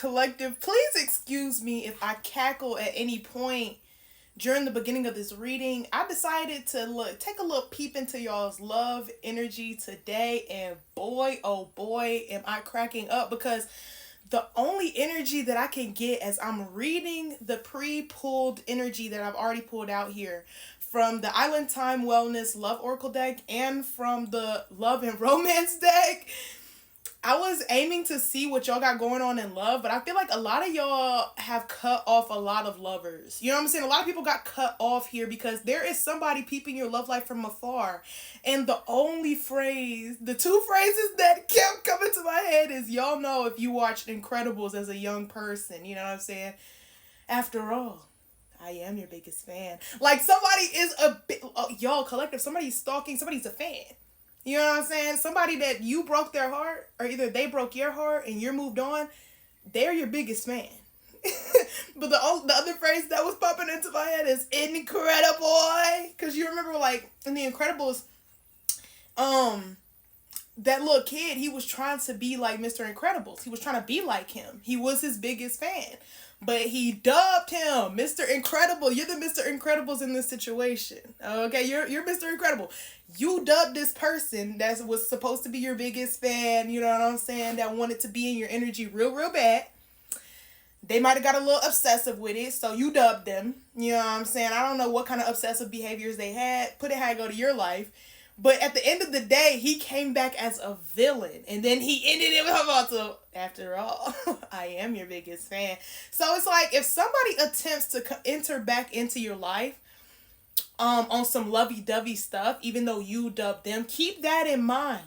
Collective, please excuse me if I cackle at any point during the beginning of this reading. I decided to take a little peep into y'all's love energy today, and boy, oh boy, am I cracking up, because the only energy that I can get as I'm reading the pre-pulled energy that I've already pulled out here from the Island Time Wellness Love Oracle deck and from the Love and Romance deck, I was aiming to see what y'all got going on in love, but I feel like a lot of y'all have cut off a lot of lovers. You know what I'm saying? A lot of people got cut off here because there is somebody peeping your love life from afar. And the two phrases that kept coming to my head is, y'all know if you watched Incredibles as a young person, you know what I'm saying? After all, I am your biggest fan. Like, somebody is y'all collective, somebody's stalking, somebody's a fan. You know what I'm saying? Somebody that you broke their heart, or either they broke your heart and you're moved on, they're your biggest fan. But the other phrase that was popping into my head is incredible. Because you remember, like, in the Incredibles, that little kid, he was trying to be like Mr. Incredibles. He was trying to be like him. He was his biggest fan. But he dubbed him Mr. Incredible. You're the Mr. Incredibles in this situation. Okay, you're Mr. Incredible. You dubbed this person that was supposed to be your biggest fan, you know what I'm saying, that wanted to be in your energy real, real bad. They might have got a little obsessive with it, so you dubbed them. You know what I'm saying? I don't know what kind of obsessive behaviors they had. Put it how it go to your life. But at the end of the day, he came back as a villain. And then he ended it with, after all, I am your biggest fan. So it's like, if somebody attempts to enter back into your life on some lovey-dovey stuff, even though you dubbed them, keep that in mind.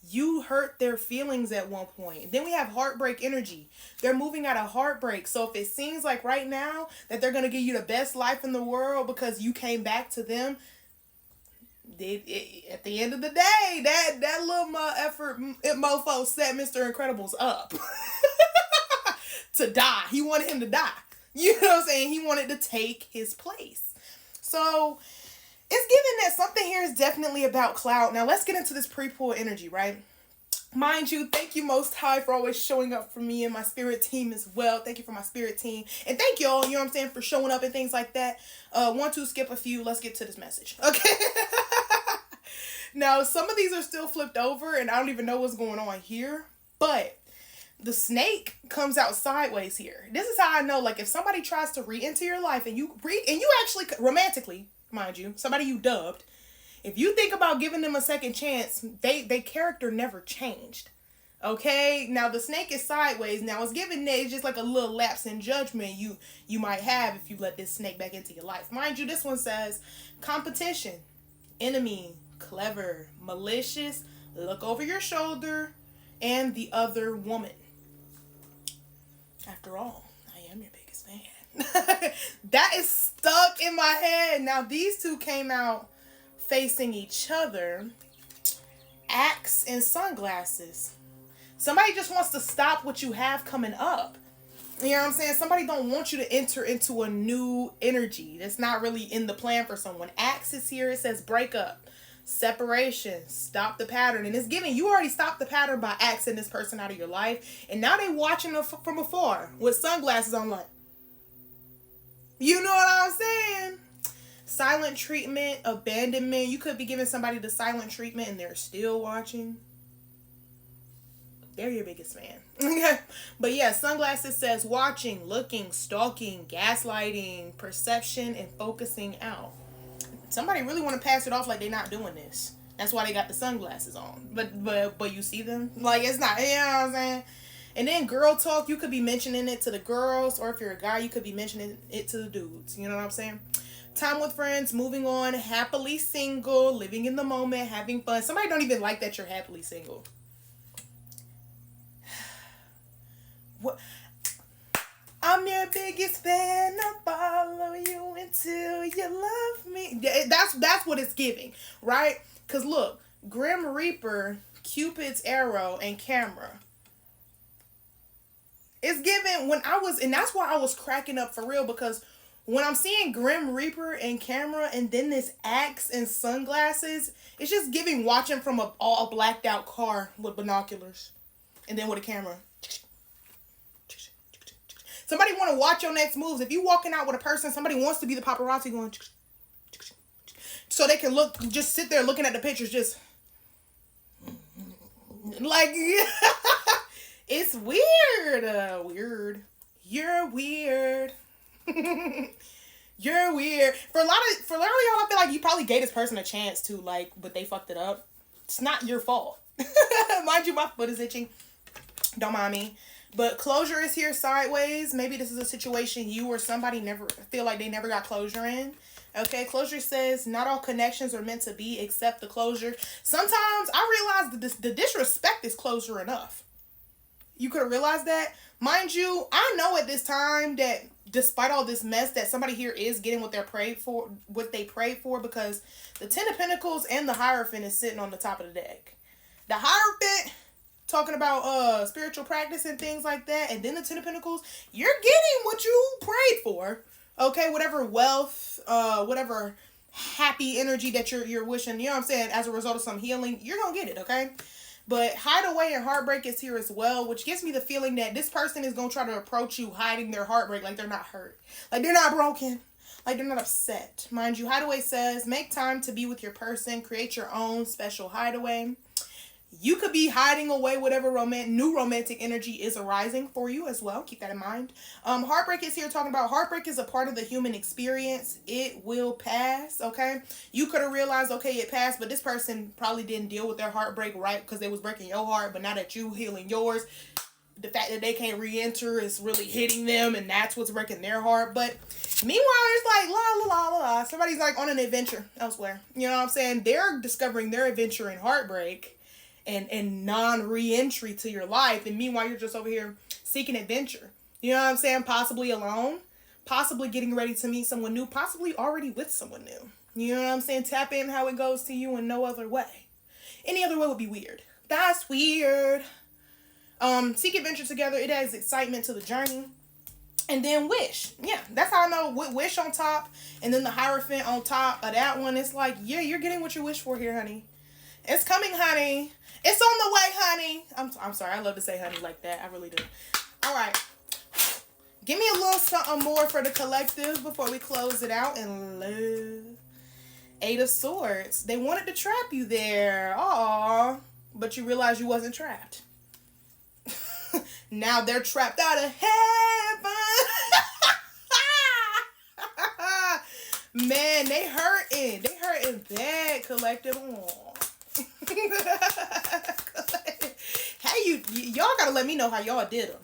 You hurt their feelings at one point. Then we have heartbreak energy. They're moving out of heartbreak. So if it seems like right now that they're going to give you the best life in the world because you came back to them, at the end of the day, that little mofo set Mr. Incredibles up to die. He wanted him to die. You know what I'm saying? He wanted to take his place. So it's given that something here is definitely about cloud. Now let's get into this pre-pull energy, right? Mind you, thank you Most High for always showing up for me and my spirit team as well. Thank you for my spirit team. And thank y'all, you know what I'm saying, for showing up and things like that. Want to skip a few. Let's get to this message. Okay. Now, some of these are still flipped over and I don't even know what's going on here. But the snake comes out sideways here. This is how I know, like, if somebody tries to re-enter your life and you actually, romantically, mind you, somebody you dubbed, if you think about giving them a second chance, they character never changed. Okay? Now, the snake is sideways. Now, it's given it's just like a little lapse in judgment you might have if you let this snake back into your life. Mind you, this one says competition, enemy, clever, malicious, look over your shoulder, and the other woman. After all, I am your biggest fan. That is stuck in my head. Now, these two came out facing each other. Axe and sunglasses. Somebody just wants to stop what you have coming up. You know what I'm saying? Somebody don't want you to enter into a new energy. That's not really in the plan for someone. Axe is here. It says break up, separation, stop the pattern. And it's giving, you already stopped the pattern by axing this person out of your life. And now they watching from afar with sunglasses on, like, you know what I'm saying? Silent treatment, abandonment. You could be giving somebody the silent treatment and they're still watching. They're your biggest fan. But yeah, sunglasses says watching, looking, stalking, gaslighting, perception, and focusing out. Somebody really want to pass it off like they're not doing this. That's why they got the sunglasses on. But you see them? Like, it's not, you know what I'm saying? And then girl talk, you could be mentioning it to the girls, or if you're a guy, you could be mentioning it to the dudes. You know what I'm saying? Time with friends, moving on, happily single, living in the moment, having fun. Somebody don't even like that you're happily single. What? I'm your biggest fan. I'll follow you until you love me. That's what it's giving, right? Because look, Grim Reaper, Cupid's arrow, and camera. It's given when I was, and that's why I was cracking up for real, because when I'm seeing Grim Reaper and camera and then this axe and sunglasses, it's just giving watching from a all blacked out car with binoculars and then with a camera. Somebody want to watch your next moves. If you walking out with a person, somebody wants to be the paparazzi going, so they can look, just sit there looking at the pictures, just like, it's weird. Weird. You're weird. You're weird. For a lot of y'all, I feel like you probably gave this person a chance to, like, but they fucked it up. It's not your fault. Mind you, my foot is itching. Don't mind me. But closure is here sideways. Maybe this is a situation you or somebody never feel like they never got closure in. Okay, closure says not all connections are meant to be except the closure. Sometimes I realize the disrespect is closure enough. You could have realized that. Mind you, I know at this time that despite all this mess that somebody here is getting what they prayed for, because the Ten of Pentacles and the Hierophant is sitting on the top of the deck. The Hierophant talking about spiritual practice and things like that, and then the Ten of Pentacles, you're getting what you prayed for. Okay, whatever wealth, whatever happy energy that you're wishing, you know what I'm saying, as a result of some healing, you're gonna get it, okay? But hideaway and heartbreak is here as well, which gives me the feeling that this person is gonna try to approach you hiding their heartbreak like they're not hurt, like they're not broken, like they're not upset. Mind you, hideaway says make time to be with your person, create your own special hideaway. You could be hiding away whatever new romantic energy is arising for you as well. Keep that in mind. Heartbreak is here talking about heartbreak is a part of the human experience. It will pass, okay? You could have realized, okay, it passed, but this person probably didn't deal with their heartbreak right because they was breaking your heart, but now that you healing yours, the fact that they can't re-enter is really hitting them, and that's what's breaking their heart. But meanwhile, it's like, la, la, la, la, la. Somebody's like on an adventure elsewhere. You know what I'm saying? They're discovering their adventure in heartbreak and non-re-entry to your life, and meanwhile you're just over here seeking adventure. You know what I'm saying? Possibly alone, possibly getting ready to meet someone new, possibly already with someone new. You know what I'm saying? Tap in how it goes to you in no other way. Any other way would be weird. That's weird. Seek adventure together. It adds excitement to the journey. And then wish. Yeah, that's how I know. Wish on top, and then the Hierophant on top of that one. It's like, yeah, you're getting what you wish for here, honey. It's coming, honey. It's on the way, honey. I'm sorry. I love to say honey like that. I really do. All right. Give me a little something more for the collective before we close it out. And love. Eight of Swords. They wanted to trap you there. Aww. But you realized you wasn't trapped. Now they're trapped out of heaven. Man, they hurting. They hurting bad, collective. Aww. Hey, y'all gotta let me know how y'all did them.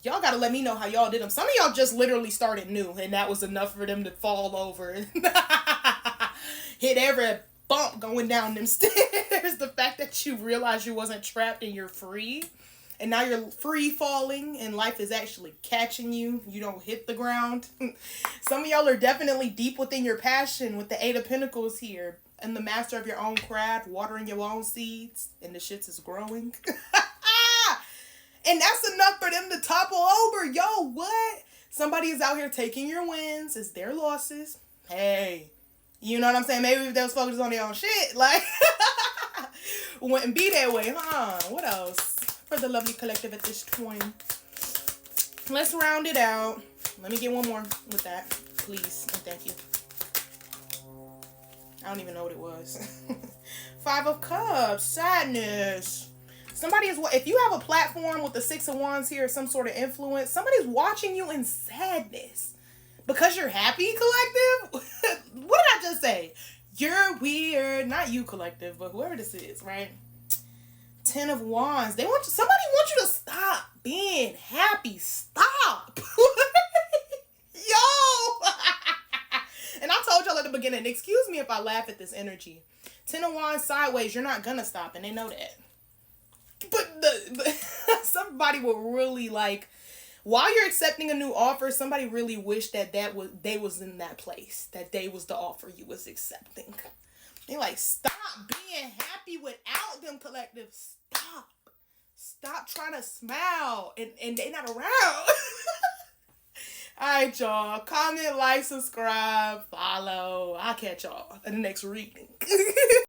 Y'all gotta let me know how y'all did them. Some of y'all just literally started new, and that was enough for them to fall over and hit every bump going down them stairs. The fact that you realized you wasn't trapped and you're free, and now you're free falling, and life is actually catching you. You don't hit the ground. Some of y'all are definitely deep within your passion with the Eight of Pentacles here. And the master of your own craft, watering your own seeds, and the shits is growing. And that's enough for them to topple over. Yo, what? Somebody is out here taking your wins. It's their losses. Hey, you know what I'm saying? Maybe if they was focused on their own shit, like, wouldn't be that way, huh? What else for the lovely collective at this point? Let's round it out. Let me get one more with that, please, and thank you. I don't even know what it was. Five of Cups. Sadness. Somebody is... If you have a platform with the Six of Wands here, some sort of influence, somebody's watching you in sadness. Because you're happy, collective? What did I just say? You're weird. Not you, collective, but whoever this is, right? Ten of Wands. Somebody wants you to stop being happy. Stop. Yo! And I told y'all at the beginning, excuse me if I laugh at this energy. Ten of Wands sideways, you're not gonna stop, and they know that. But somebody would really, like, while you're accepting a new offer, somebody really wished that they was in that place, that they was the offer you was accepting. They like, stop being happy without them, collective. Stop trying to smile, and they not around. Alright, y'all. Comment, like, subscribe, follow. I'll catch y'all in the next reading.